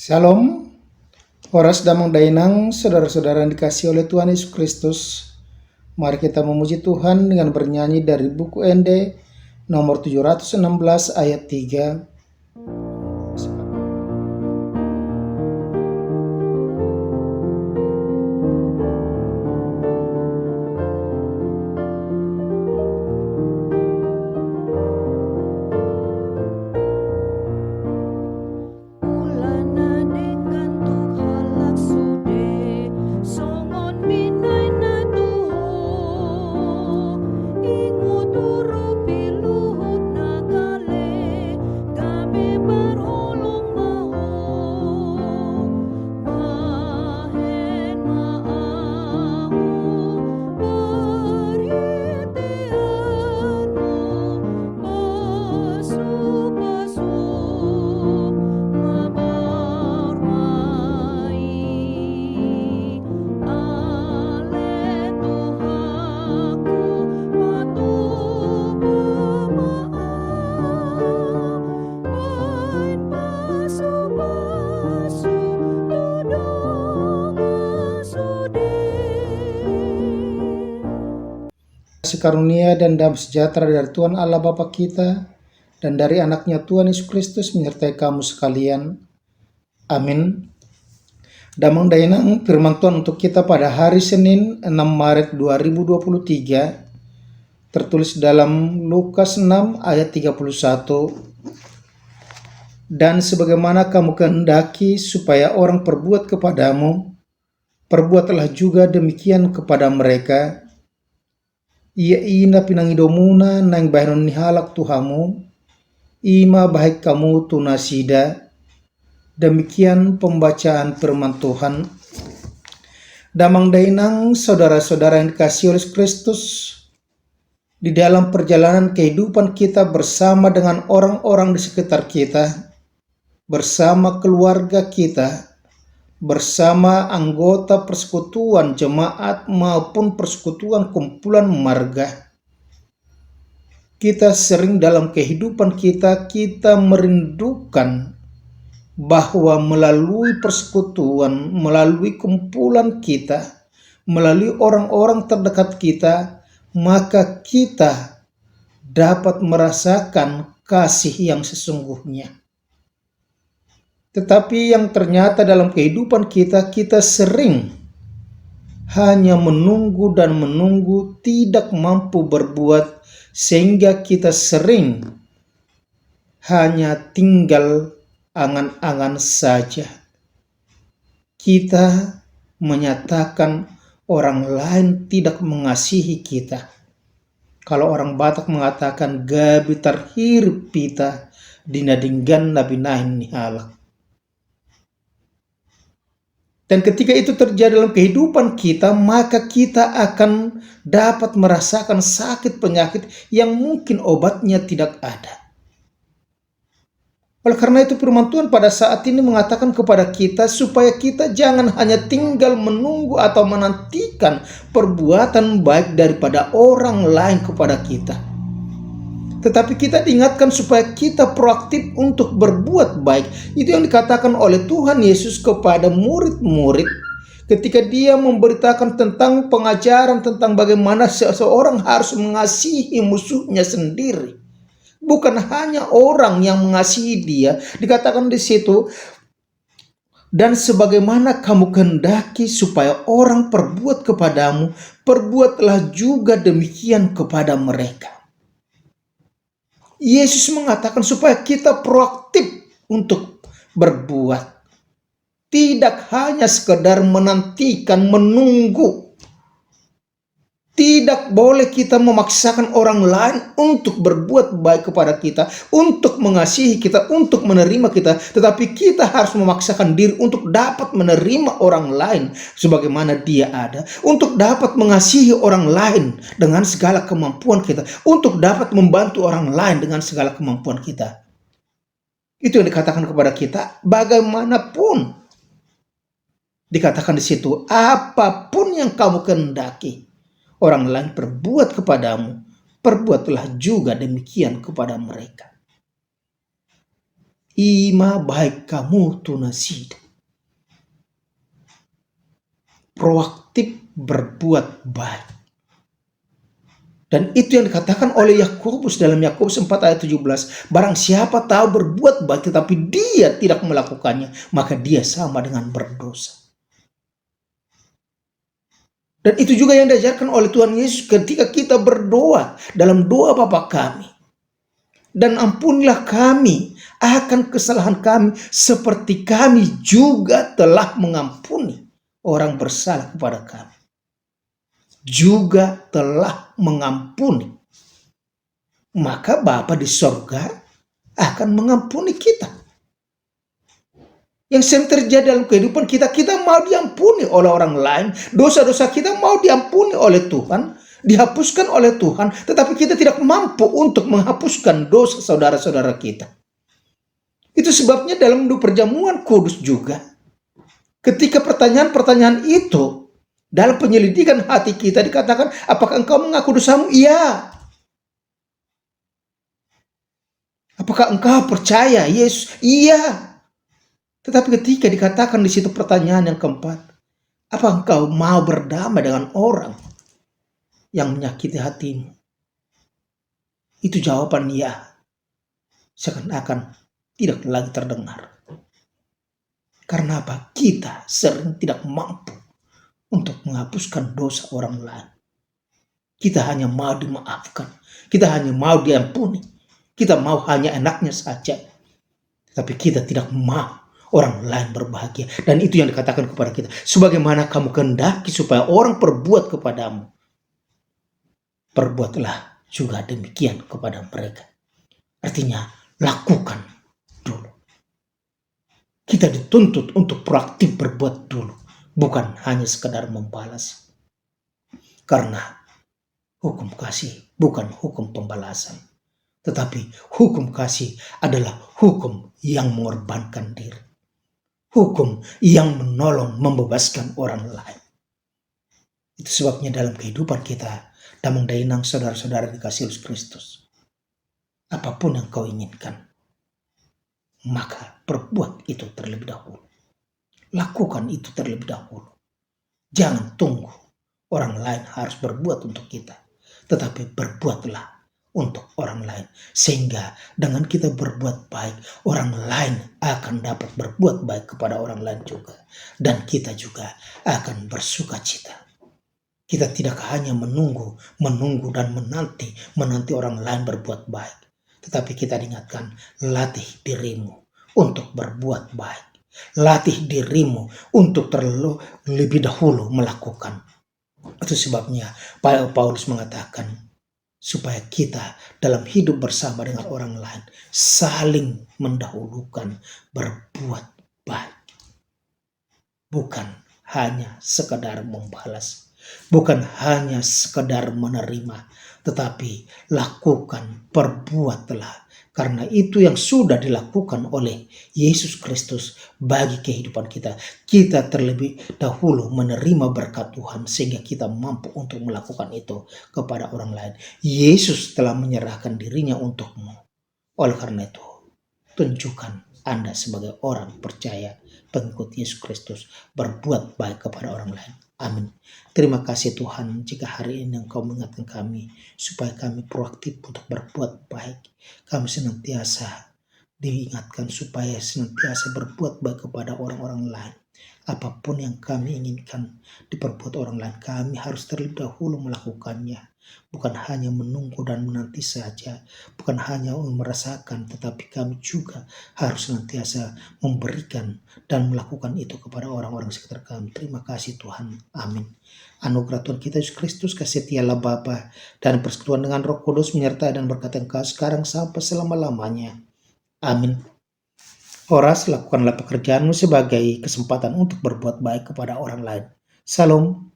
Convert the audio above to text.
Shalom, Horas Damang Dainang, saudara-saudara yang dikasihi oleh Tuhan Yesus Kristus. Mari kita memuji Tuhan dengan bernyanyi dari buku Ende nomor 716 ayat 3. Kasih karunia dan damai sejahtera dari Tuhan Allah Bapa kita dan dari anaknya Tuhan Yesus Kristus menyertai kamu sekalian. Amin. Damang Dainang firman Tuhan untuk kita pada hari Senin 6 Maret 2023 tertulis dalam Lukas 6 ayat 31. Dan sebagaimana kamu kehendaki supaya orang perbuat kepadamu, perbuatlah juga demikian kepada mereka. Ia ina pinangidomuna nang bahinon nihalak tuhamu, ima baik kamu tunasida. Demikian pembacaan firman Tuhan. Damang Dainang, saudara-saudara yang dikasihi oleh Kristus, di dalam perjalanan kehidupan kita bersama dengan orang-orang di sekitar kita, bersama keluarga kita, bersama anggota persekutuan jemaat maupun persekutuan kumpulan marga. Kita sering dalam kehidupan kita merindukan bahwa melalui persekutuan, melalui kumpulan kita, melalui orang-orang terdekat kita, maka kita dapat merasakan kasih yang sesungguhnya. Tetapi yang ternyata dalam kehidupan kita sering hanya menunggu dan menunggu, tidak mampu berbuat, sehingga kita sering hanya tinggal angan-angan saja. Kita menyatakan orang lain tidak mengasihi kita. Kalau orang Batak mengatakan gabi tarhir pita dinadinggan nabi nahin nihalak. Dan ketika itu terjadi dalam kehidupan kita, maka kita akan dapat merasakan sakit penyakit yang mungkin obatnya tidak ada. Oleh karena itu firman Tuhan pada saat ini mengatakan kepada kita supaya kita jangan hanya tinggal menunggu atau menantikan perbuatan baik daripada orang lain kepada kita. Tetapi kita diingatkan supaya kita proaktif untuk berbuat baik. Itu yang dikatakan oleh Tuhan Yesus kepada murid-murid ketika dia memberitakan tentang pengajaran tentang bagaimana seseorang harus mengasihi musuhnya sendiri. Bukan hanya orang yang mengasihi dia. Dikatakan di situ, dan sebagaimana kamu kehendaki supaya orang perbuat kepadamu, perbuatlah juga demikian kepada mereka. Yesus mengatakan supaya kita proaktif untuk berbuat. Tidak hanya sekedar menantikan, menunggu. Tidak boleh kita memaksakan orang lain untuk berbuat baik kepada kita, untuk mengasihi kita, untuk menerima kita. Tetapi kita harus memaksakan diri untuk dapat menerima orang lain sebagaimana dia ada. Untuk dapat mengasihi orang lain dengan segala kemampuan kita. Untuk dapat membantu orang lain dengan segala kemampuan kita. Itu yang dikatakan kepada kita, bagaimanapun. Dikatakan di situ, apapun yang kamu kehendaki orang lain perbuat kepadamu, perbuatlah juga demikian kepada mereka. Ima baik kamu tunasida. Proaktif berbuat baik. Dan itu yang dikatakan oleh Yakobus dalam Yakobus 4 ayat 17. Barang siapa tahu berbuat baik tetapi dia tidak melakukannya, maka dia sama dengan berdosa. Dan itu juga yang diajarkan oleh Tuhan Yesus ketika kita berdoa dalam doa Bapa kami. Dan ampunilah kami akan kesalahan kami seperti kami juga telah mengampuni orang bersalah kepada kami. Juga telah mengampuni. Maka Bapa di sorga akan mengampuni kita. Yang sering terjadi dalam kehidupan kita mau diampuni oleh orang lain. Dosa-dosa kita mau diampuni oleh Tuhan, dihapuskan oleh Tuhan, tetapi kita tidak mampu untuk menghapuskan dosa saudara-saudara kita. Itu sebabnya dalam perjamuan kudus juga, ketika pertanyaan-pertanyaan itu, dalam penyelidikan hati kita dikatakan, apakah engkau mengaku dosamu? Iya. Apakah engkau percaya Yesus? Iya. Tetapi ketika dikatakan di situ pertanyaan yang keempat, apa engkau mau berdamai dengan orang yang menyakiti hatimu? Itu jawaban ya. Seakan-akan tidak lagi terdengar. Karena apa? Kita sering tidak mampu untuk menghapuskan dosa orang lain. Kita hanya mau dimaafkan. Kita hanya mau diampuni. Kita mau hanya enaknya saja. Tapi kita tidak mau orang lain berbahagia. Dan itu yang dikatakan kepada kita. Sebagaimana kamu kehendaki supaya orang perbuat kepadamu, perbuatlah juga demikian kepada mereka. Artinya, lakukan dulu. Kita dituntut untuk proaktif berbuat dulu. Bukan hanya sekedar membalas. Karena hukum kasih bukan hukum pembalasan. Tetapi hukum kasih adalah hukum yang mengorbankan diri. Hukum yang menolong, membebaskan orang lain. Itu sebabnya dalam kehidupan kita, damang dainang saudara-saudara dikasih Yesus Kristus. Apapun yang kau inginkan, maka perbuat itu terlebih dahulu. Lakukan itu terlebih dahulu. Jangan tunggu orang lain harus berbuat untuk kita. Tetapi berbuatlah untuk orang lain. Sehingga dengan kita berbuat baik, orang lain akan dapat berbuat baik kepada orang lain juga. Dan kita juga akan bersuka cita. Kita tidak hanya menunggu dan menanti orang lain berbuat baik. Tetapi kita diingatkan, latih dirimu untuk berbuat baik. Latih dirimu untuk terlebih dahulu melakukan. Itu sebabnya Paulus mengatakan, supaya kita dalam hidup bersama dengan orang lain saling mendahulukan berbuat baik. Bukan hanya sekedar membalas, bukan hanya sekedar menerima, tetapi lakukan, perbuatlah. Karena itu yang sudah dilakukan oleh Yesus Kristus bagi kehidupan kita. Kita terlebih dahulu menerima berkat Tuhan sehingga kita mampu untuk melakukan itu kepada orang lain. Yesus telah menyerahkan dirinya untukmu. Oleh karena itu, tunjukkan Anda sebagai orang percaya, pengikut Yesus Kristus, berbuat baik kepada orang lain. Amin. Terima kasih Tuhan jika hari ini Engkau mengingatkan kami supaya kami proaktif untuk berbuat baik. Kami senantiasa diingatkan supaya senantiasa berbuat baik kepada orang-orang lain. Apapun yang kami inginkan diperbuat orang lain, kami harus terlebih dahulu melakukannya. Bukan hanya menunggu dan menanti saja, bukan hanya merasakan, tetapi kami juga harus senantiasa memberikan dan melakukan itu kepada orang-orang sekitar kami. Terima kasih Tuhan. Amin. Anugerah Tuhan kita Yesus Kristus, kasih setialah Bapa dan persekutuan dengan Roh Kudus menyertai dan berkata engkau sekarang sampai selama-lamanya. Amin. Horas, lakukanlah pekerjaanmu sebagai kesempatan untuk berbuat baik kepada orang lain. Salam.